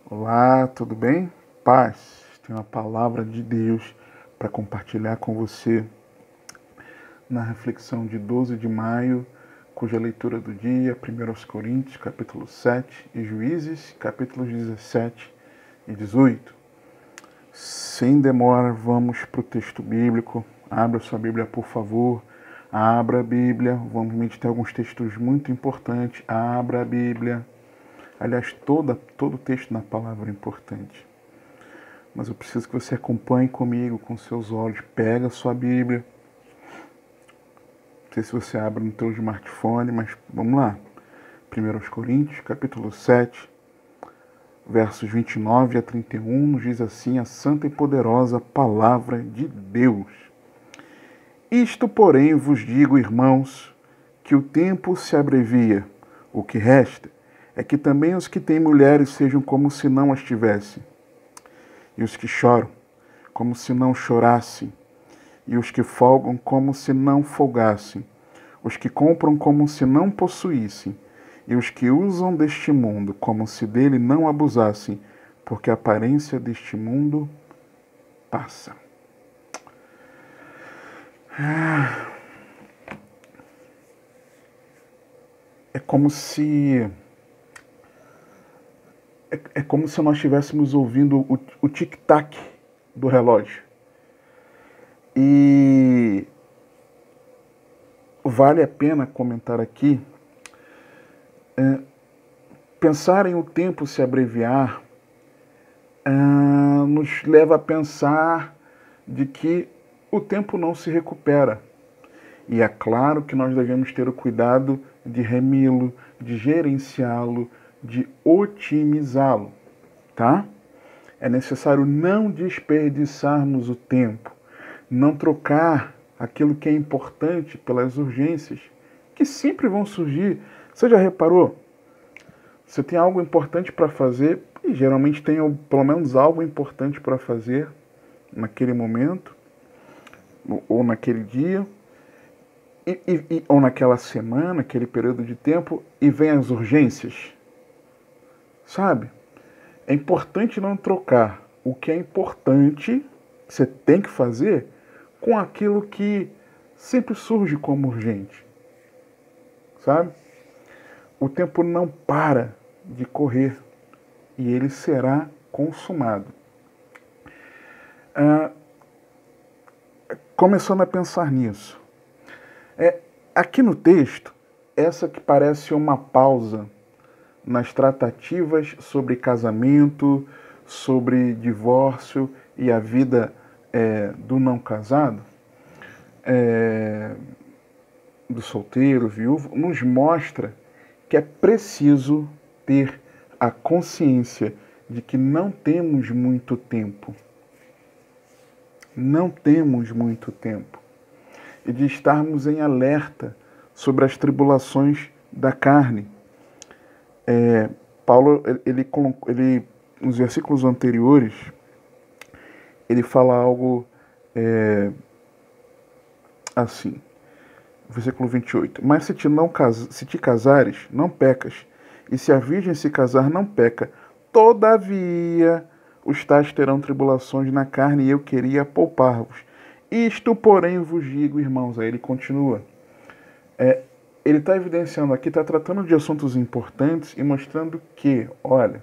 Olá, tudo bem? Paz, tenho uma palavra de Deus para compartilhar com você na reflexão de 12 de maio, cuja leitura do dia, 1 aos Coríntios, capítulo 7, e Juízes, capítulos 17 e 18. Sem demora, vamos para o texto bíblico. Abra sua Bíblia, por favor. Abra a Bíblia. Vamos meditar alguns textos muito importantes. Abra a Bíblia. Aliás, todo texto na palavra é importante. Mas eu preciso que você acompanhe comigo com seus olhos. Pega a sua Bíblia. Não sei se você abre no teu smartphone, mas vamos lá. 1 Coríntios, capítulo 7, versos 29 a 31, nos diz assim a santa e poderosa palavra de Deus. Isto, porém, vos digo, irmãos, que o tempo se abrevia. O que resta é que também os que têm mulheres sejam como se não as tivessem, e os que choram, como se não chorassem, e os que folgam, como se não folgassem, os que compram, como se não possuíssem, e os que usam deste mundo, como se dele não abusassem, porque a aparência deste mundo passa. É como se nós estivéssemos ouvindo o tic-tac do relógio. E vale a pena comentar aqui, pensar em o tempo se abreviar nos leva a pensar de que o tempo não se recupera. E é claro que nós devemos ter o cuidado de remi-lo, de gerenciá-lo, de otimizá-lo, tá? É necessário não desperdiçarmos o tempo, não trocar aquilo que é importante pelas urgências, que sempre vão surgir. Você já reparou? Você tem algo importante para fazer, e geralmente tem pelo menos algo importante para fazer naquele momento, ou naquele dia, ou naquela semana, aquele período de tempo, e vem as urgências. Sabe? É importante não trocar o que é importante, que você tem que fazer, com aquilo que sempre surge como urgente. Sabe? O tempo não para de correr e ele será consumado. Começando a pensar nisso. Aqui no texto, essa que parece uma pausa nas tratativas sobre casamento, sobre divórcio e a vida do não casado, do solteiro, viúvo, nos mostra que é preciso ter a consciência de que não temos muito tempo. Não temos muito tempo. E de estarmos em alerta sobre as tribulações da carne. Paulo, ele, nos versículos anteriores, ele fala algo assim. Versículo 28. Mas se te casares, não pecas. E se a virgem se casar, não peca. Todavia, os tais terão tribulações na carne, e eu queria poupar-vos. Isto, porém, vos digo, irmãos. Aí ele continua. Ele está evidenciando aqui, está tratando de assuntos importantes e mostrando que, olha,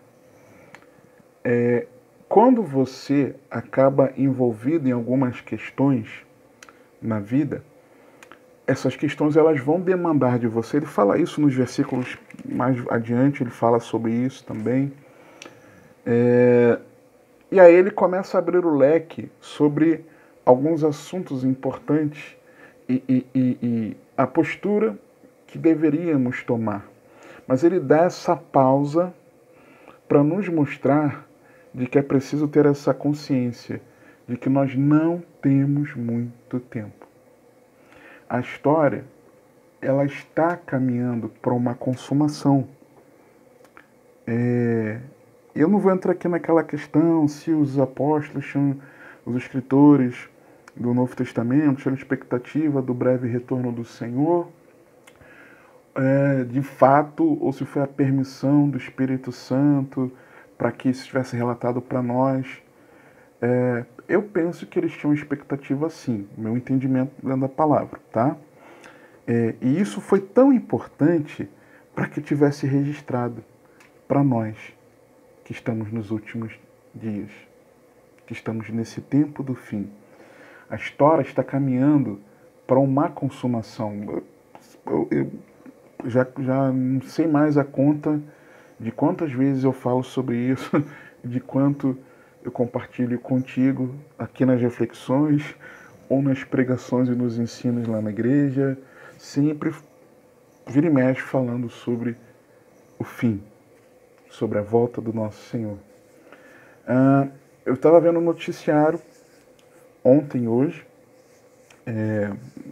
quando você acaba envolvido em algumas questões na vida, essas questões elas vão demandar de você. Ele fala isso nos versículos mais adiante, ele fala sobre isso também. E aí ele começa a abrir o leque sobre alguns assuntos importantes e a postura que deveríamos tomar. Mas ele dá essa pausa para nos mostrar de que é preciso ter essa consciência de que nós não temos muito tempo. A história, ela está caminhando para uma consumação. Eu não vou entrar aqui naquela questão se os apóstolos, os escritores do Novo Testamento, tinham expectativa do breve retorno do Senhor, de fato, ou se foi a permissão do Espírito Santo para que isso tivesse relatado para nós. Eu penso que eles tinham expectativa sim, meu entendimento dentro da palavra, tá? E isso foi tão importante para que tivesse registrado para nós que estamos nos últimos dias, que estamos nesse tempo do fim. A história está caminhando para uma consumação. Eu já não sei mais a conta de quantas vezes eu falo sobre isso, de quanto eu compartilho contigo aqui nas reflexões, ou nas pregações e nos ensinos lá na igreja, sempre vira e mexe falando sobre o fim, sobre a volta do nosso Senhor. Eu estava vendo um noticiário ontem, hoje,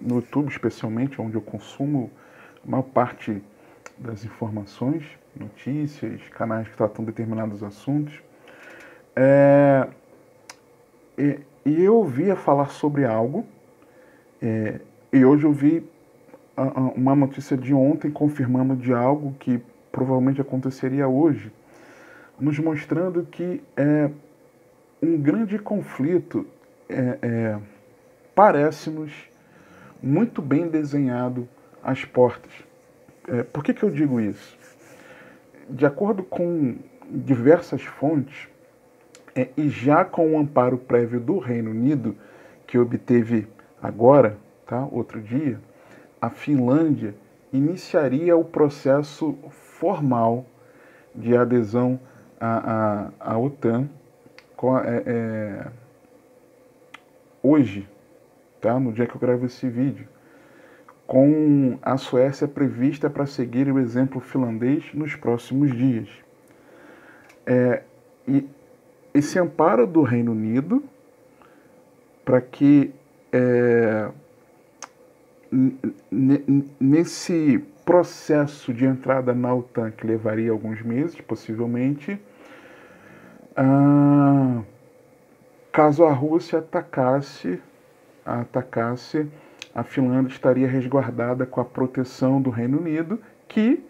no YouTube especialmente, onde eu consumo a maior parte das informações, notícias, canais que tratam determinados assuntos. E eu ouvia falar sobre algo, e hoje eu vi uma notícia de ontem confirmando de algo que provavelmente aconteceria hoje, nos mostrando que um grande conflito parece-nos muito bem desenhado às portas. Por que eu digo isso? De acordo com diversas fontes, e já com o amparo prévio do Reino Unido, que obteve agora, tá, outro dia, a Finlândia iniciaria o processo formal de adesão à OTAN hoje, tá, no dia que eu gravo esse vídeo, com a Suécia prevista para seguir o exemplo finlandês nos próximos dias. E esse amparo do Reino Unido para que nesse processo de entrada na OTAN, que levaria alguns meses, possivelmente, caso a Rússia atacasse, a Finlândia estaria resguardada com a proteção do Reino Unido, que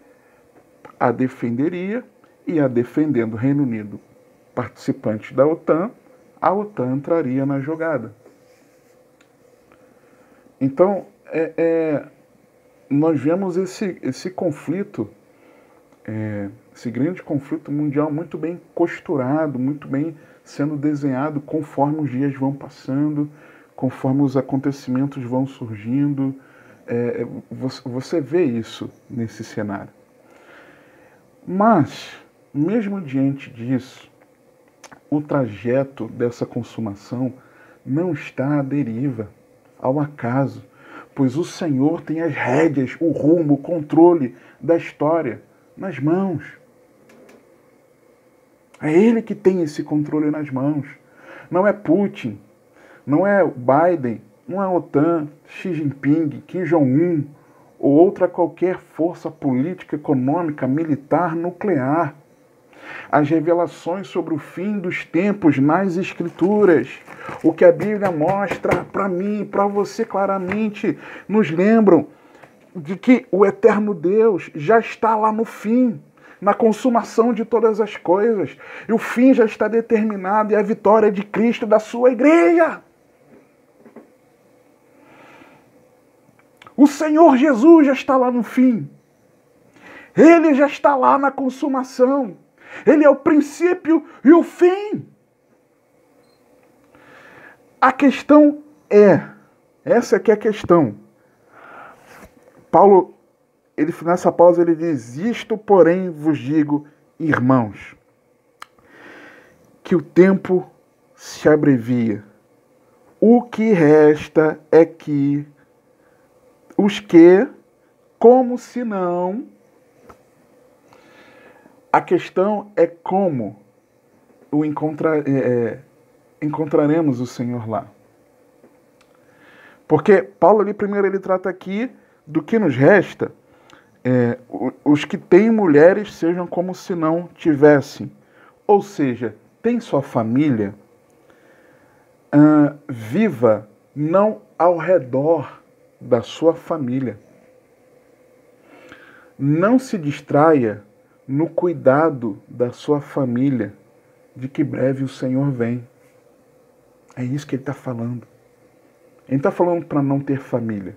a defenderia, e a defendendo o Reino Unido, participante da OTAN, a OTAN entraria na jogada. Então, nós vemos esse conflito, esse grande conflito mundial muito bem costurado, muito bem sendo desenhado conforme os dias vão passando, conforme os acontecimentos vão surgindo. Você vê isso nesse cenário. Mas, mesmo diante disso, o trajeto dessa consumação não está à deriva, ao acaso, pois o Senhor tem as rédeas, o rumo, o controle da história nas mãos. É Ele que tem esse controle nas mãos. Não é Putin, não é Biden, não é OTAN, Xi Jinping, Kim Jong-un ou outra qualquer força política, econômica, militar, nuclear. As revelações sobre o fim dos tempos nas Escrituras, o que a Bíblia mostra para mim e para você claramente, nos lembram de que o eterno Deus já está lá no fim, na consumação de todas as coisas. E o fim já está determinado, e a vitória de Cristo e da sua igreja. O Senhor Jesus já está lá no fim. Ele já está lá na consumação. Ele é o princípio e o fim. A questão essa aqui é a questão. Paulo, nessa pausa, ele diz: isto, porém, vos digo, irmãos, que o tempo se abrevia. O que resta é que os que, como se não... A questão é como encontraremos o Senhor lá. Porque Paulo ali primeiro ele trata aqui do que nos resta, os que têm mulheres sejam como se não tivessem. Ou seja, tem sua família, viva não ao redor da sua família. Não se distraia no cuidado da sua família, de que breve o Senhor vem. É isso que ele está falando. Ele está falando para não ter família,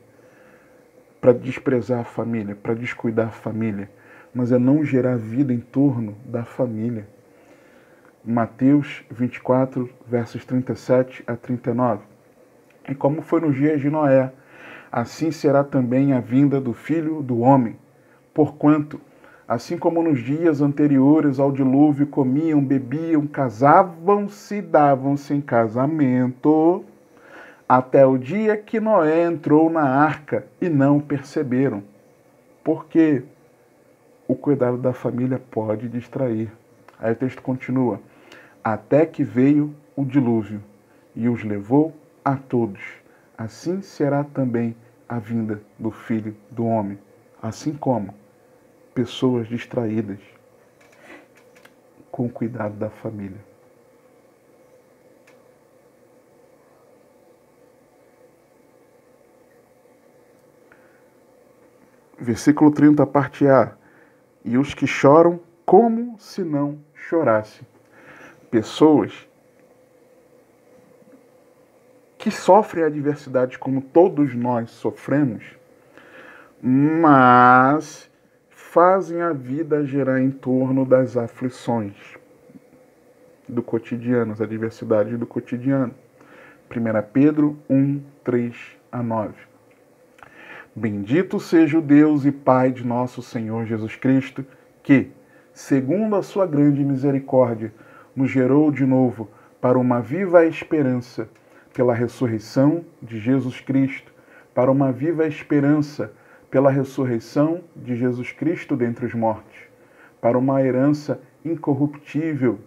para desprezar a família, para descuidar a família, mas é não gerar vida em torno da família. Mateus 24, versos 37 a 39. E como foi nos dias de Noé, assim será também a vinda do Filho do Homem. Porquanto, assim como nos dias anteriores ao dilúvio, comiam, bebiam, casavam-se, davam-se em casamento, até o dia que Noé entrou na arca e não perceberam. Porque o cuidado da família pode distrair. Aí o texto continua. Até que veio o dilúvio e os levou a todos. Assim será também a vinda do Filho do Homem. Assim como pessoas distraídas com o cuidado da família. Versículo 30, parte A. E os que choram como se não chorassem. Pessoas que sofrem adversidades como todos nós sofremos, mas fazem a vida girar em torno das aflições do cotidiano, as adversidades do cotidiano. 1 Pedro 1, 3 a 9. Bendito seja o Deus e Pai de nosso Senhor Jesus Cristo, que, segundo a sua grande misericórdia, nos gerou de novo para uma viva esperança, pela ressurreição de Jesus Cristo, para uma viva esperança, pela ressurreição de Jesus Cristo dentre os mortos, para uma herança incorruptível,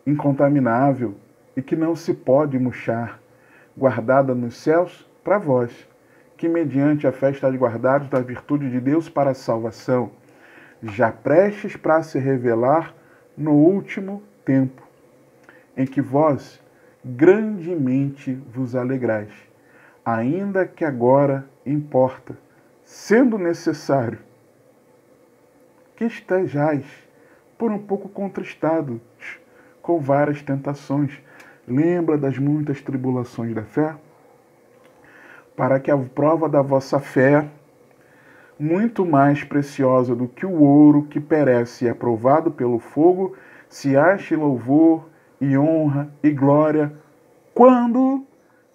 incontaminável e que não se pode murchar, guardada nos céus para vós, que mediante a fé estáis guardados da virtude de Deus para a salvação, já prestes para se revelar no último tempo, em que vós grandemente vos alegrais, ainda que agora importa, sendo necessário, que estejais por um pouco contristados com várias tentações. Lembra das muitas tribulações da fé? Para que a prova da vossa fé, muito mais preciosa do que o ouro que perece e é provado pelo fogo, se ache louvor e honra e glória, quando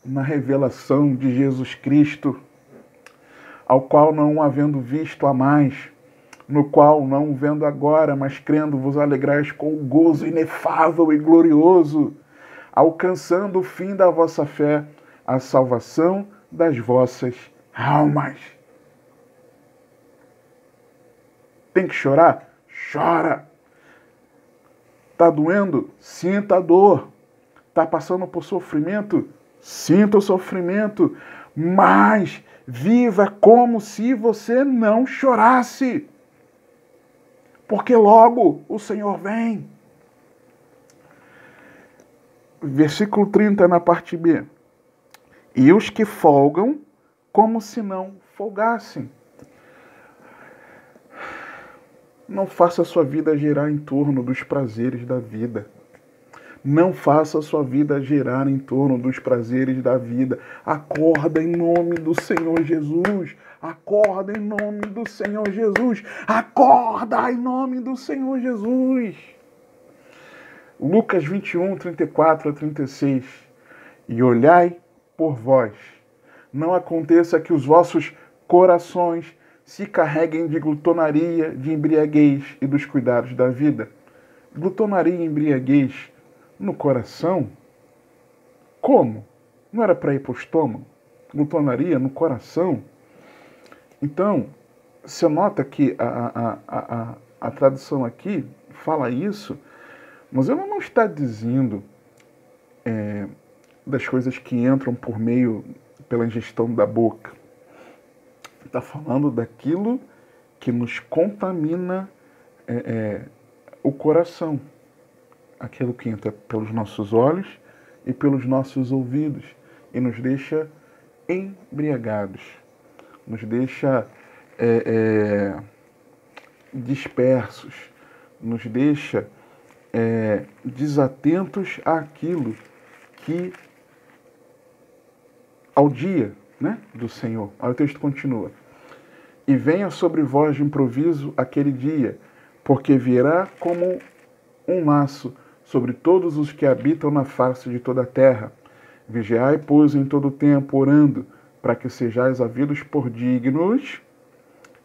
na revelação de Jesus Cristo, ao qual não havendo visto a mais, no qual não vendo agora, mas crendo vos alegrais com o gozo inefável e glorioso, alcançando o fim da vossa fé, a salvação das vossas almas. Tem que chorar? Chora. Tá doendo? Sinta a dor. Tá passando por sofrimento? Sinta o sofrimento. Mas viva como se você não chorasse. Porque logo o Senhor vem. Versículo 30 na parte B. E os que folgam como se não folgassem. Não faça a sua vida girar em torno dos prazeres da vida. Não faça a sua vida girar em torno dos prazeres da vida. Acorda em nome do Senhor Jesus. Acorda em nome do Senhor Jesus. Acorda em nome do Senhor Jesus. Lucas 21, 34 a 36. E olhai por vós. Não aconteça que os vossos corações se carreguem de glutonaria, de embriaguez e dos cuidados da vida. Glutonaria e embriaguez no coração? Como? Não era para ir para o estômago? Glutonaria no coração? Então, você nota que a tradução aqui fala isso, mas ela não está dizendo das coisas que entram por meio, pela ingestão da boca. Está falando daquilo que nos contamina o coração. Aquilo que entra pelos nossos olhos e pelos nossos ouvidos e nos deixa embriagados, nos deixa dispersos, nos deixa desatentos àquilo que, ao dia, né, do Senhor. Aí o texto continua. E venha sobre vós de improviso aquele dia, porque virá como um laço sobre todos os que habitam na face de toda a terra. Vigiai, pois, em todo o tempo, orando, para que sejais havidos por dignos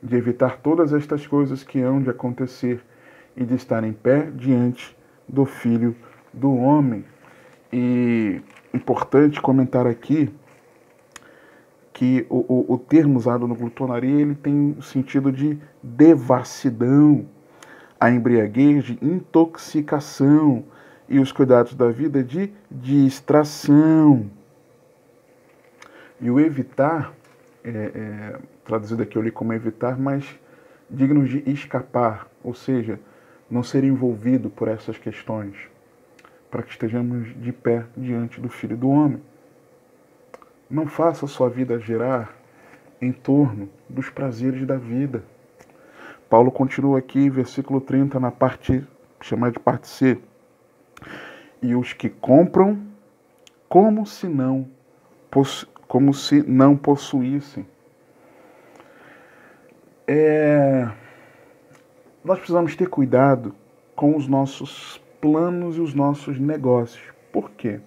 de evitar todas estas coisas que hão de acontecer e de estar em pé diante do Filho do Homem. E importante comentar aqui que o termo usado no glutonaria ele tem o sentido de devassidão, a embriaguez de intoxicação e os cuidados da vida de distração. E o evitar, traduzido aqui eu li como evitar, mas dignos de escapar, ou seja, não ser envolvido por essas questões, para que estejamos de pé diante do Filho do Homem. Não faça a sua vida girar em torno dos prazeres da vida. Paulo continua aqui, versículo 30, na parte chamada de parte C. E os que compram como se não possuíssem. Nós precisamos ter cuidado com os nossos planos e os nossos negócios. Por quê?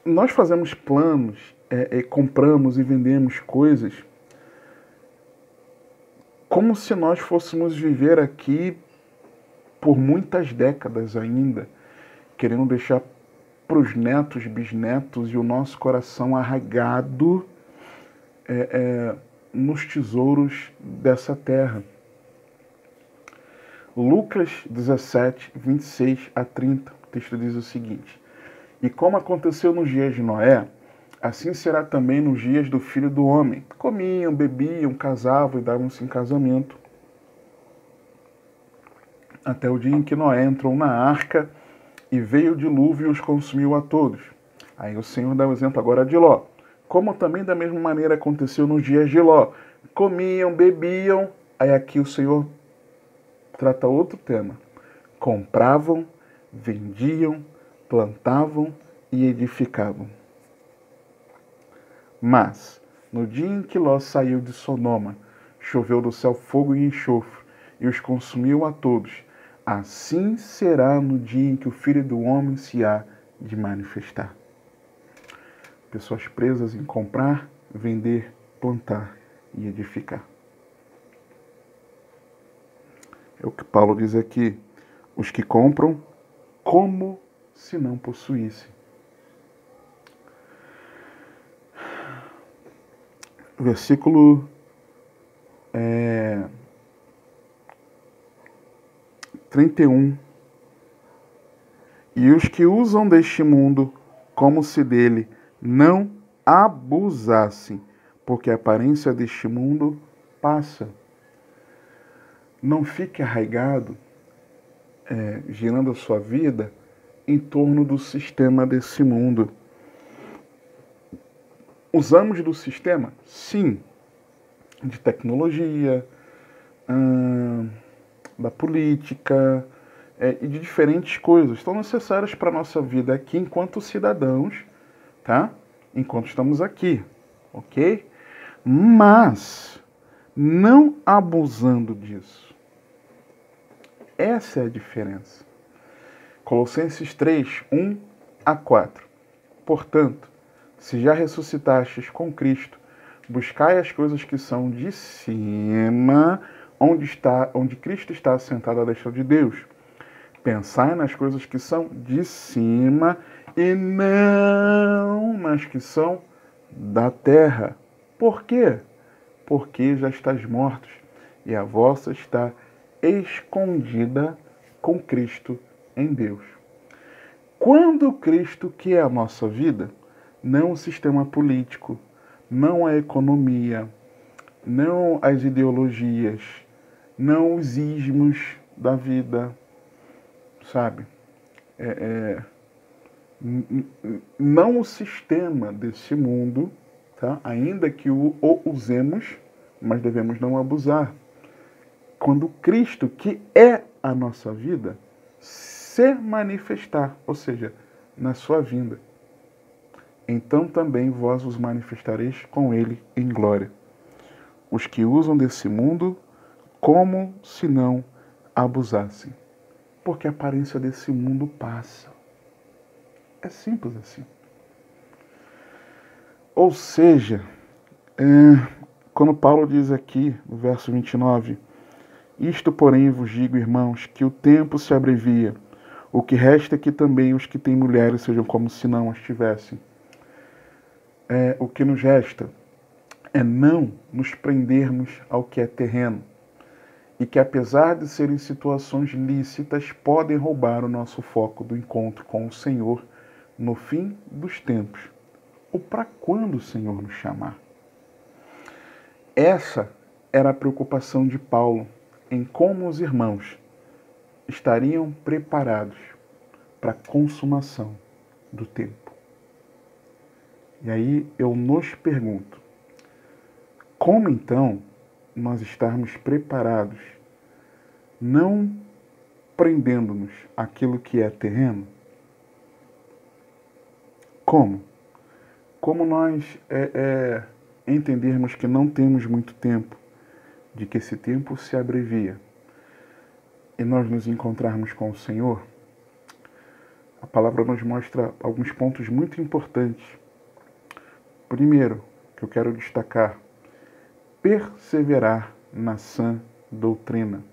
Nós fazemos planos, compramos e vendemos coisas como se nós fôssemos viver aqui por muitas décadas ainda, querendo deixar para os netos, bisnetos e o nosso coração arraigado nos tesouros dessa terra. Lucas 17, 26 a 30, o texto diz o seguinte: E como aconteceu nos dias de Noé, assim será também nos dias do Filho do Homem. Comiam, bebiam, casavam e davam-se em casamento. Até o dia em que Noé entrou na arca e veio o dilúvio e os consumiu a todos. Aí o Senhor dá o exemplo agora de Ló. Como também da mesma maneira aconteceu nos dias de Ló. Comiam, bebiam. Aí aqui o Senhor trata outro tema. Compravam, vendiam, plantavam e edificavam. Mas, no dia em que Ló saiu de Sodoma, choveu do céu fogo e enxofre, e os consumiu a todos. Assim será no dia em que o Filho do Homem se há de manifestar. Pessoas presas em comprar, vender, plantar e edificar. É o que Paulo diz aqui. Os que compram, como se não possuíssem. Versículo 31. E os que usam deste mundo como se dele não abusassem, porque a aparência deste mundo passa. Não fique arraigado, girando a sua vida em torno do sistema desse mundo. Usamos do sistema? Sim. De tecnologia, da política e de diferentes coisas. Estão necessárias para a nossa vida aqui enquanto cidadãos, tá? Enquanto estamos aqui, ok? Mas não abusando disso. Essa é a diferença. Colossenses 3, 1 a 4. Portanto, se já ressuscitastes com Cristo, buscai as coisas que são de cima, onde Cristo está assentado à destra de Deus. Pensai nas coisas que são de cima e não nas que são da terra. Por quê? Porque já estáis mortos e a vossa está escondida com Cristo em Deus. Quando Cristo, que é a nossa vida, não o sistema político, não a economia, não as ideologias, não os ismos da vida, sabe? Não o sistema desse mundo, tá? Ainda que o usemos, mas devemos não abusar. Quando Cristo, que é a nossa vida, se manifestar, ou seja, na sua vinda, então também vós vos manifestareis com ele em glória. Os que usam desse mundo como se não abusassem, porque a aparência desse mundo passa. É simples assim. Ou seja, quando Paulo diz aqui, no verso 29, isto, porém, vos digo, irmãos, que o tempo se abrevia. O que resta é que também os que têm mulheres sejam como se não as tivessem. O que nos resta é não nos prendermos ao que é terreno e que, apesar de serem situações lícitas, podem roubar o nosso foco do encontro com o Senhor no fim dos tempos, ou para quando o Senhor nos chamar. Essa era a preocupação de Paulo em como os irmãos estariam preparados para a consumação do tempo. E aí eu nos pergunto, como então nós estarmos preparados, não prendendo-nos àquilo que é terreno? Como? Como nós entendermos que não temos muito tempo, de que esse tempo se abrevia, e nós nos encontrarmos com o Senhor? A palavra nos mostra alguns pontos muito importantes. Primeiro, que eu quero destacar, perseverar na sã doutrina.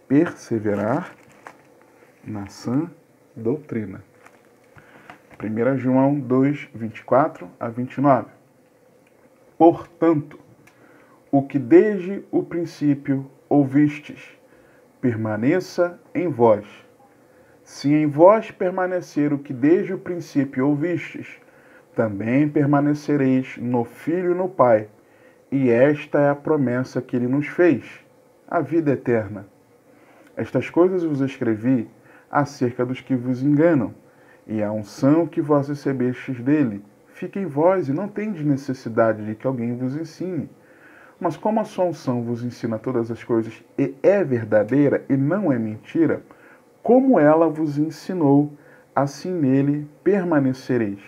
Perseverar na sã doutrina. 1 João 2, 24 a 29. Portanto, o que desde o princípio ouvistes, permaneça em vós. Se em vós permanecer o que desde o princípio ouvistes, também permanecereis no Filho e no Pai. E esta é a promessa que ele nos fez, a vida eterna. Estas coisas vos escrevi acerca dos que vos enganam, e a unção que vós recebestes dele fica em vós, e não tendes necessidade de que alguém vos ensine. Mas como a sua unção vos ensina todas as coisas, e é verdadeira e não é mentira, como ela vos ensinou, assim nele permanecereis.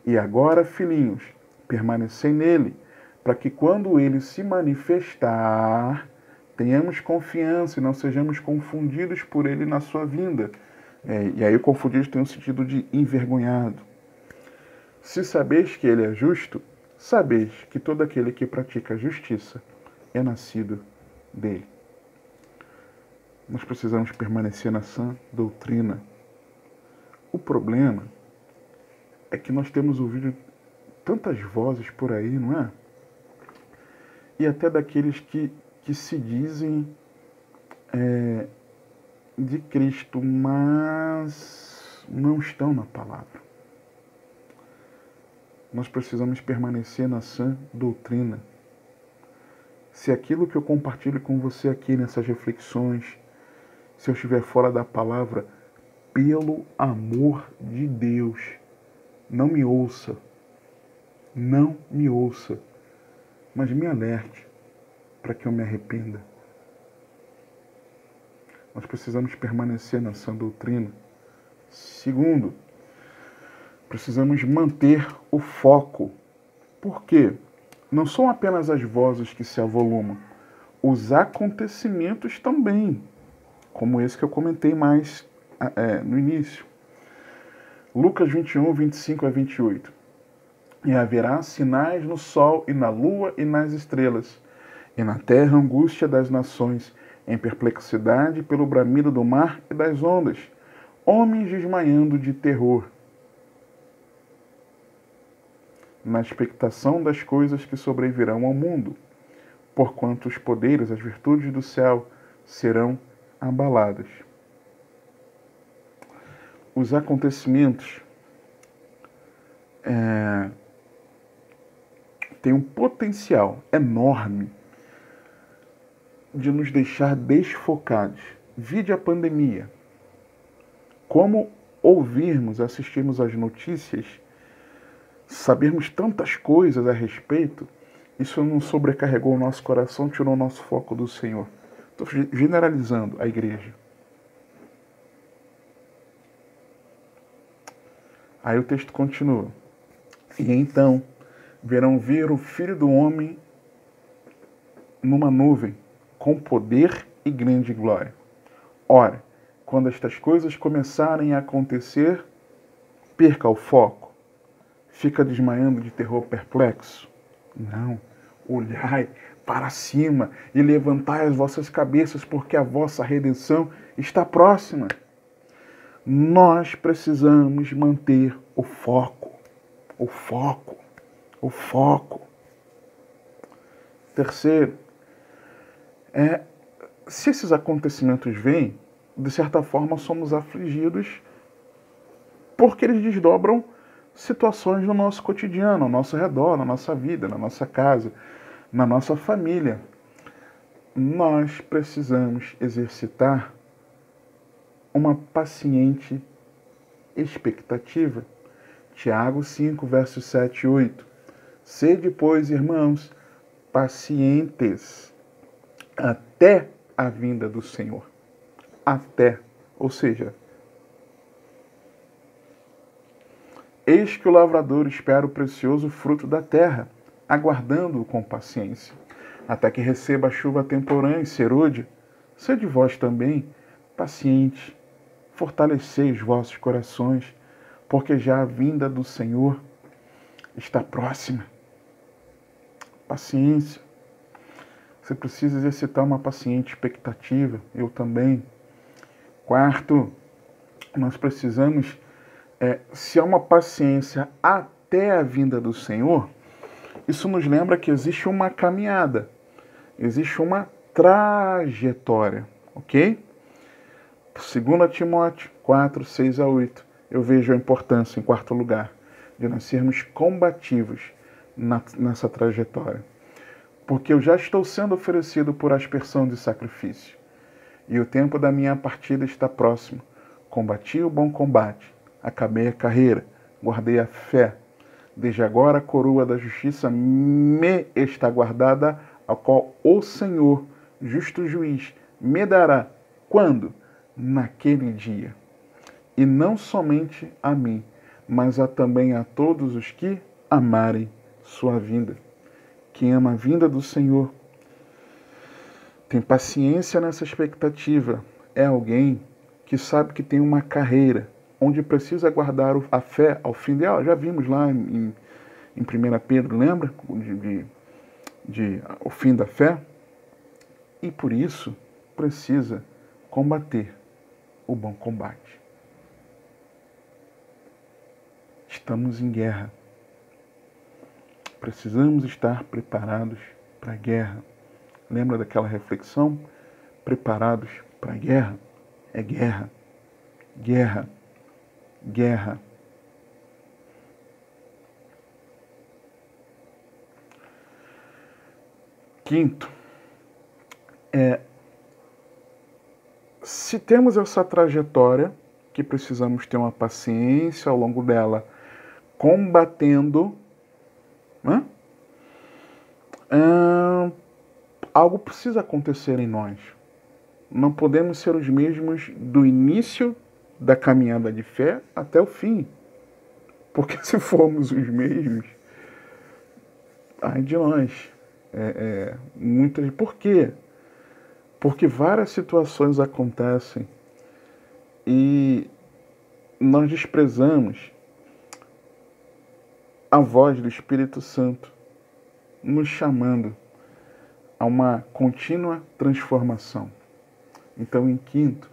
E agora, filhinhos, permanecei nele, para que quando ele se manifestar, tenhamos confiança e não sejamos confundidos por ele na sua vinda. E aí o confundido tem o sentido de envergonhado. Se sabeis que ele é justo, sabeis que todo aquele que pratica a justiça é nascido dele. Nós precisamos permanecer na sã doutrina. O problema é que nós temos ouvido tantas vozes por aí, não é? E até daqueles que se dizem de Cristo, mas não estão na palavra. Nós precisamos permanecer na sã doutrina. Se aquilo que eu compartilho com você aqui nessas reflexões, se eu estiver fora da palavra, pelo amor de Deus, não me ouça. Não me ouça. Mas me alerte para que eu me arrependa. Nós precisamos permanecer na sã doutrina. Segundo, precisamos manter o foco. Por quê? Não são apenas as vozes que se avolumam, os acontecimentos também, como esse que eu comentei mais no início. Lucas 21, 25 a 28. E haverá sinais no sol e na lua e nas estrelas, e na terra angústia das nações, em perplexidade pelo bramido do mar e das ondas, homens desmaiando de terror, na expectação das coisas que sobrevirão ao mundo, porquanto os poderes, as virtudes do céu serão abaladas. Os acontecimentos têm um potencial enorme de nos deixar desfocados. Vide a pandemia. Como ouvirmos, assistirmos às notícias, sabermos tantas coisas a respeito isso não sobrecarregou o nosso coração, tirou o nosso foco do Senhor. Estou generalizando a igreja. Aí o texto continua. E então verão vir o Filho do Homem numa nuvem, com poder e grande glória. Ora, quando estas coisas começarem a acontecer, perca o foco. Fica desmaiando de terror perplexo? Não. Olhai para cima e levantai as vossas cabeças, porque a vossa redenção está próxima. Nós precisamos manter o foco. O foco. O foco. Terceiro, se esses acontecimentos vêm, de certa forma somos afligidos porque eles desdobram situações no nosso cotidiano, ao nosso redor, na nossa vida, na nossa casa, na nossa família. Nós precisamos exercitar uma paciente expectativa. Tiago 5, versos 7 e 8. Sede, pois, irmãos, pacientes até a vinda do Senhor. Até, ou seja, eis que o lavrador espera o precioso fruto da terra, aguardando-o com paciência, até que receba a chuva temporã e serôdia. Sede vós também pacientes, fortalecei os vossos corações, porque já a vinda do Senhor está próxima. Paciência. Você precisa exercitar uma paciente expectativa, eu também. Quarto, nós precisamos, se há uma paciência até a vinda do Senhor, isso nos lembra que existe uma caminhada, existe uma trajetória, ok? 2 Timóteo 4, 6 a 8, eu vejo a importância, em quarto lugar, de nós sermos combativos nessa trajetória. Porque eu já estou sendo oferecido por aspersão de sacrifício, e o tempo da minha partida está próximo. Combati o bom combate, acabei a carreira, guardei a fé. Desde agora a coroa da justiça me está guardada, a qual o Senhor, justo juiz, me dará. Quando? Naquele dia. E não somente a mim, mas também a todos os que amarem sua vinda. Quem ama a vinda do Senhor tem paciência nessa expectativa. É alguém que sabe que tem uma carreira onde precisa guardar a fé ao fim dela. Já vimos lá em 1 Pedro, lembra? O fim da fé. E por isso precisa combater o bom combate. Estamos em guerra. Precisamos estar preparados para a guerra. Lembra daquela reflexão? Preparados para a guerra? É guerra. Guerra. Guerra. Quinto, se temos essa trajetória, que precisamos ter uma paciência ao longo dela, combatendo, né? Algo precisa acontecer em nós. Não podemos ser os mesmos do início da caminhada de fé até o fim. Porque se formos os mesmos, ai de nós. Por quê? Porque várias situações acontecem e nós desprezamos a voz do Espírito Santo nos chamando a uma contínua transformação. Então, em quinto,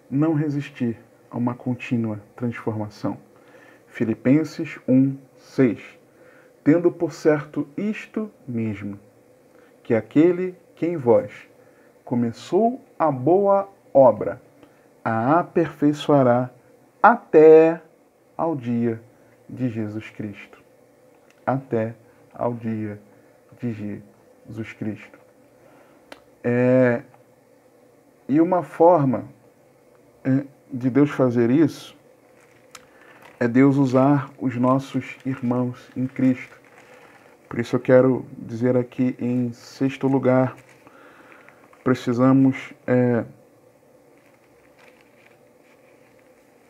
não resistir a uma contínua transformação. Filipenses 1, 6. Tendo por certo isto mesmo, que aquele que em vós começou a boa obra, a aperfeiçoará até ao dia de Jesus Cristo. Até ao dia de Jesus Cristo. E uma forma de Deus fazer isso é Deus usar os nossos irmãos em Cristo. Por isso eu quero dizer aqui, em sexto lugar, precisamos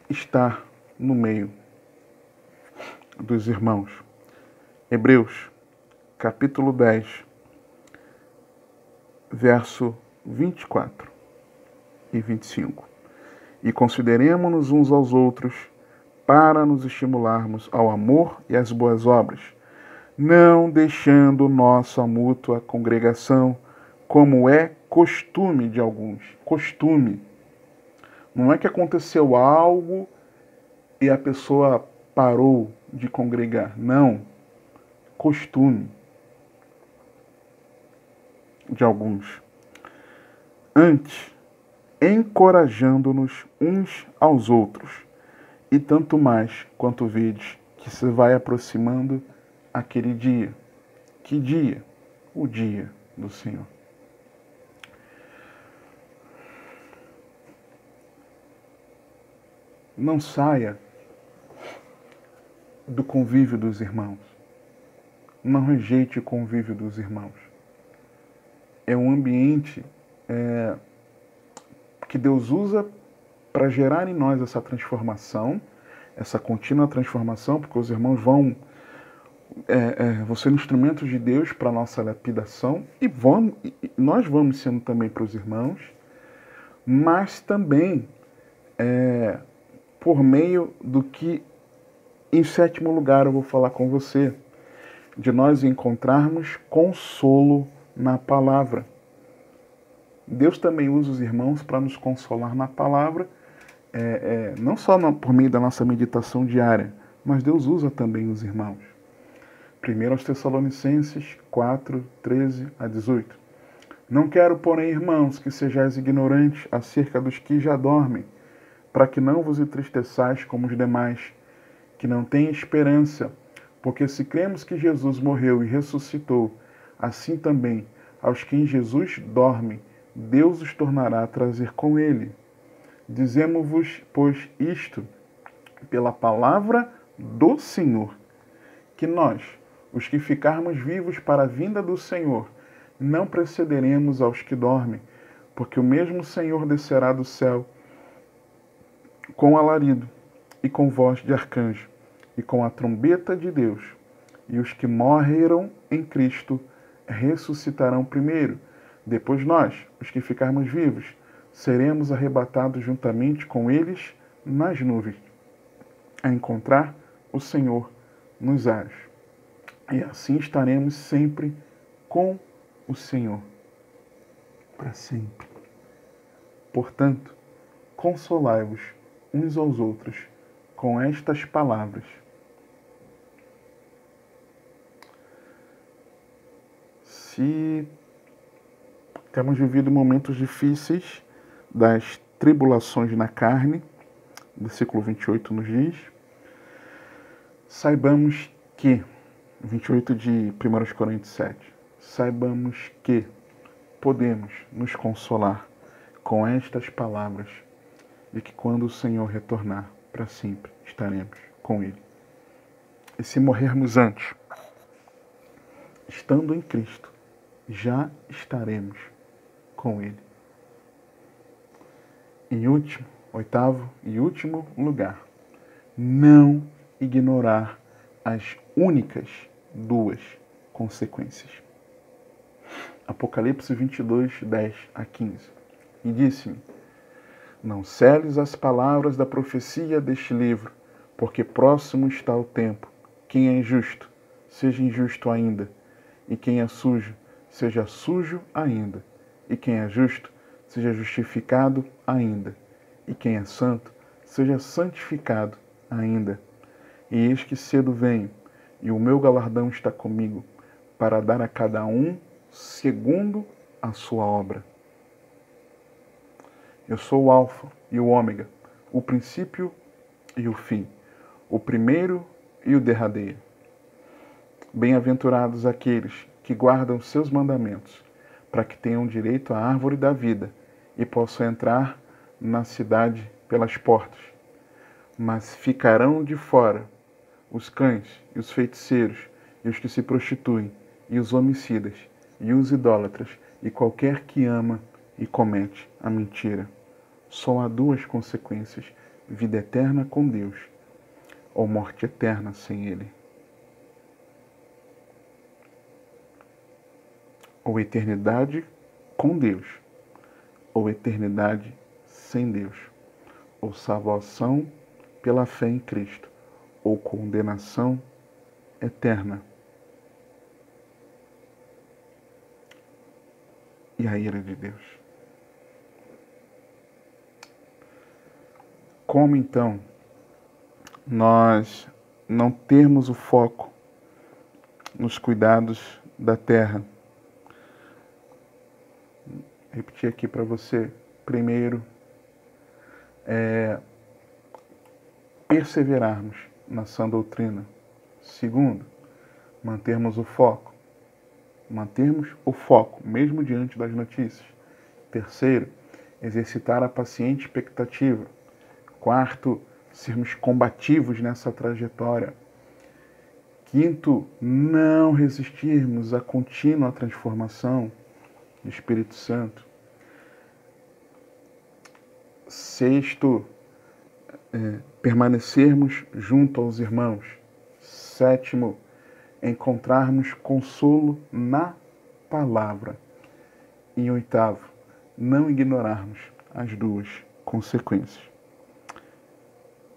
estar no meio dos irmãos. Hebreus, capítulo 10, verso 24 e 25. E consideremo-nos uns aos outros para nos estimularmos ao amor e às boas obras, não deixando nossa mútua congregação, como é costume de alguns. Costume. Não é que aconteceu algo e a pessoa parou de congregar. Não. Costume de alguns. Antes, encorajando-nos uns aos outros, e tanto mais quanto vedes que se vai aproximando aquele dia. Que dia? O dia do Senhor. Não saia do convívio dos irmãos. Não rejeite o convívio dos irmãos. É um ambiente que Deus usa para gerar em nós essa transformação, essa contínua transformação, porque os irmãos vão ser instrumentos de Deus para a nossa lapidação, e nós vamos sendo também para os irmãos, mas também por meio do que, em sétimo lugar, eu vou falar com você, de nós encontrarmos consolo na palavra. Deus também usa os irmãos para nos consolar na palavra, não só por meio da nossa meditação diária, mas Deus usa também os irmãos. 1 aos Tessalonicenses 4, 13 a 18. Não quero, porém, irmãos, que sejais ignorantes acerca dos que já dormem, para que não vos entristeçais como os demais, que não têm esperança, porque se cremos que Jesus morreu e ressuscitou, assim também aos que em Jesus dormem, Deus os tornará a trazer com ele. Dizemo-vos, pois, isto, pela palavra do Senhor, que nós, os que ficarmos vivos para a vinda do Senhor, não precederemos aos que dormem, porque o mesmo Senhor descerá do céu com alarido e com voz de arcanjo e com a trombeta de Deus, e os que morreram em Cristo ressuscitarão primeiro. Depois nós, os que ficarmos vivos, seremos arrebatados juntamente com eles nas nuvens, a encontrar o Senhor nos ares. E assim estaremos sempre com o Senhor, para sempre. Portanto, consolai-vos uns aos outros com estas palavras. Se temos vivido momentos difíceis das tribulações na carne, versículo 28 nos diz, saibamos que, 28 de 1 Coríntios 7, saibamos que podemos nos consolar com estas palavras, de que quando o Senhor retornar, para sempre estaremos com Ele. E se morrermos antes, estando em Cristo, já estaremos com Ele. Em oitavo e último lugar, não ignorar as únicas duas consequências. Apocalipse 22, 10 a 15. E disse-me: não seles as palavras da profecia deste livro, porque próximo está o tempo. Quem é injusto, seja injusto ainda, e quem é sujo, seja sujo ainda, e quem é justo, seja justificado ainda, e quem é santo, seja santificado ainda. E eis que cedo venho, e o meu galardão está comigo, para dar a cada um segundo a sua obra. Eu sou o Alfa e o Ômega, o princípio e o fim, o primeiro e o derradeiro. Bem-aventurados aqueles que guardam seus mandamentos, para que tenham direito à árvore da vida e possam entrar na cidade pelas portas. Mas ficarão de fora os cães e os feiticeiros e os que se prostituem, e os homicidas, e os idólatras, e qualquer que ama e comete a mentira. Só há duas consequências: vida eterna com Deus, ou morte eterna sem Ele. Ou eternidade com Deus, ou eternidade sem Deus. Ou salvação pela fé em Cristo, ou condenação eterna. E a ira de Deus. Como então nós não termos o foco nos cuidados da terra? Repetir aqui para você. Primeiro, perseverarmos na sã doutrina. Segundo, mantermos o foco. Mantermos o foco, mesmo diante das notícias. Terceiro, exercitar a paciente expectativa. Quarto, sermos combativos nessa trajetória. Quinto, não resistirmos à contínua transformação do Espírito Santo. Sexto, permanecermos junto aos irmãos. Sétimo, encontrarmos consolo na palavra. E oitavo, não ignorarmos as duas consequências.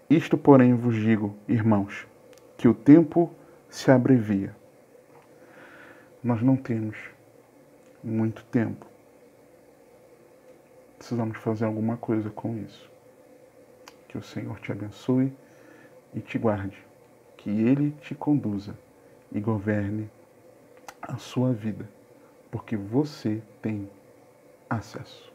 Isto, porém, vos digo, irmãos, que o tempo se abrevia. Nós não temos muito tempo. Precisamos fazer alguma coisa com isso. Que o Senhor te abençoe e te guarde. Que Ele te conduza e governe a sua vida, porque você tem acesso.